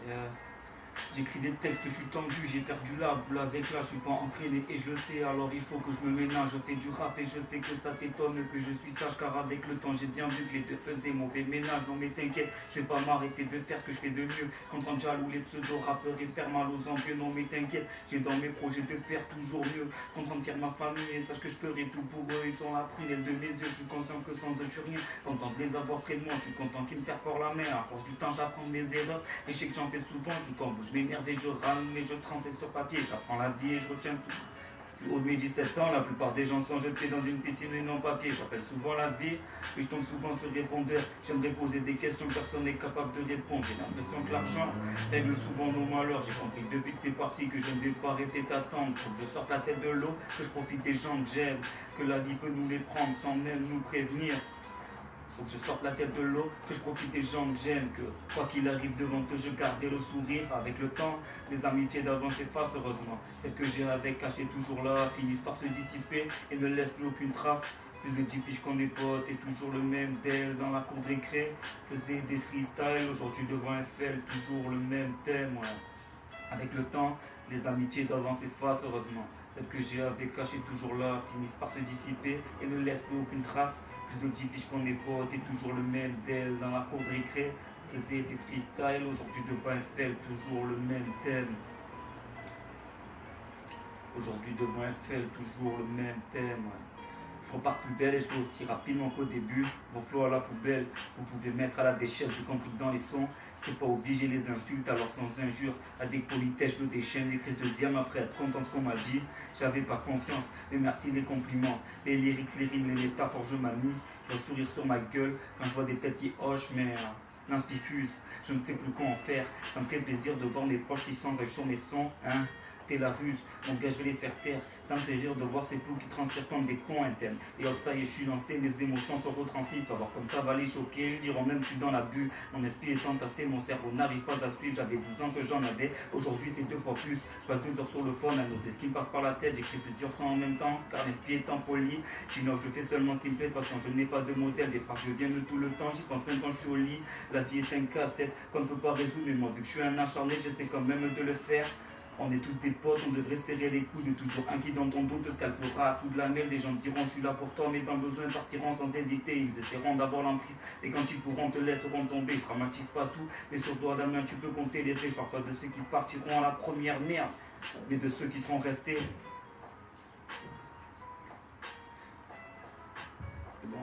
Yeah. J'écris des textes, je suis tendu, j'ai perdu la boule avec là, je suis pas entraîné et je le sais, alors il faut que je me ménage. Je fais du rap et je sais que ça t'étonne, que je suis sage, car avec le temps j'ai bien vu que les deux faisaient mauvais ménage. Non mais t'inquiète, je vais pas m'arrêter de faire ce que je fais de mieux. Contre Jal ou les pseudo-rappeurs et faire mal aux envieux. Non mais t'inquiète, j'ai dans mes projets de faire toujours mieux. Contre entière ma famille et sache que je ferai tout pour eux. Ils sont la prunelle de mes yeux, je suis conscient que sans eux je suis rien. Content de les avoir près de moi, je suis content qu'ils me servent pour la main. À force du temps j'apprends mes erreurs et je sais que j'en fais souvent. Je tombe, je m'énerve et je rame, mais je trempe sur papier. J'apprends la vie et je retiens tout. Du haut de mes 17 ans, la plupart des gens sont jetés dans une piscine et non papier. J'appelle souvent la vie, mais je tombe souvent sur répondeur. J'aimerais poser des questions, personne n'est capable de répondre. J'ai l'impression que l'argent règle souvent nos malheurs. J'ai compris depuis que t'es parti que je ne vais pas arrêter d'attendre. Faut que je sorte la tête de l'eau, que je profite des gens que j'aime. Que la vie peut nous les prendre sans même nous prévenir. Faut que je sorte la tête de l'eau, que je profite des gens que j'aime, que quoi qu'il arrive devant eux, je garde le sourire. Avec le temps, les amitiés d'avant s'effacent heureusement. Celles que j'ai avec cachées toujours là, finissent par se dissiper et ne laissent plus aucune trace. Plus de 10 piges qu'on est potes et toujours le même d'elle dans la cour de récré. Faisait des freestyles, aujourd'hui devant un FL, toujours le même thème. Ouais. Avec le temps, les amitiés d'avant s'effacent heureusement. Celles que j'ai avec cachées toujours là finissent par se dissiper et ne laissent plus aucune trace. Plus de 10 piges qu'on est potes et toujours le même d'elle dans la cour de récré. Faisait des freestyles, aujourd'hui devant un FL, toujours le même thème. Aujourd'hui devant un FL, toujours le même thème. Je repars plus belle et je vais aussi rapidement qu'au début. Vos flots à la poubelle, vous pouvez mettre à la déchetterie, j'ai compris que dans les sons, c'était pas obligé les insultes, alors sans injure, avec politesse, je le déchaîne, les crises de diamant après être content de ce qu'on m'a dit. J'avais pas confiance, mais merci les compliments, les lyrics, les rimes, les métaphores, je manie. Je vois sourire sur ma gueule quand je vois des têtes qui hochent, mais l'inspifuse, je ne sais plus quoi en faire. Ça me fait plaisir de voir mes proches qui changent sur mes sons, hein. T'es la ruse, mon gars je vais les faire taire. Ça me fait rire de voir ces ploucs qui transpirent comme des cons internes. Et hop ça y est je suis lancé, mes émotions sont retransmises. Va voir comme ça va les choquer, ils diront même que je suis dans la bulle. Mon esprit est entassé, mon cerveau n'arrive pas à suivre. J'avais 12 ans que j'en avais, aujourd'hui c'est 2 fois plus. Je passe 12 heures sur le phone à noter ce qui me passe par la tête. J'écris plusieurs sons en même temps, car l'esprit est en folie. J'innove, je fais seulement ce qui me plaît, de toute façon je n'ai pas de modèle. Des phrases je viens de tout le temps, j'y pense même quand je suis au lit. La vie est un casse-tête qu'on ne peut pas résoudre, mais moi vu que je suis un acharné, j'essaie quand même de le faire. On est tous des potes, on devrait serrer les coudes, toujours un qui dans ton dos te scalpera à coup de la mêle. Les gens te diront je suis là pour toi, mais dans besoin partiront sans hésiter. Ils essaieront d'avoir l'emprise et quand ils pourront te laisseront tomber. Je dramatise pas tout, mais sur toi d'un main tu peux compter les faits. Je parle pas de ceux qui partiront à la première merde, mais de ceux qui seront restés. C'est bon.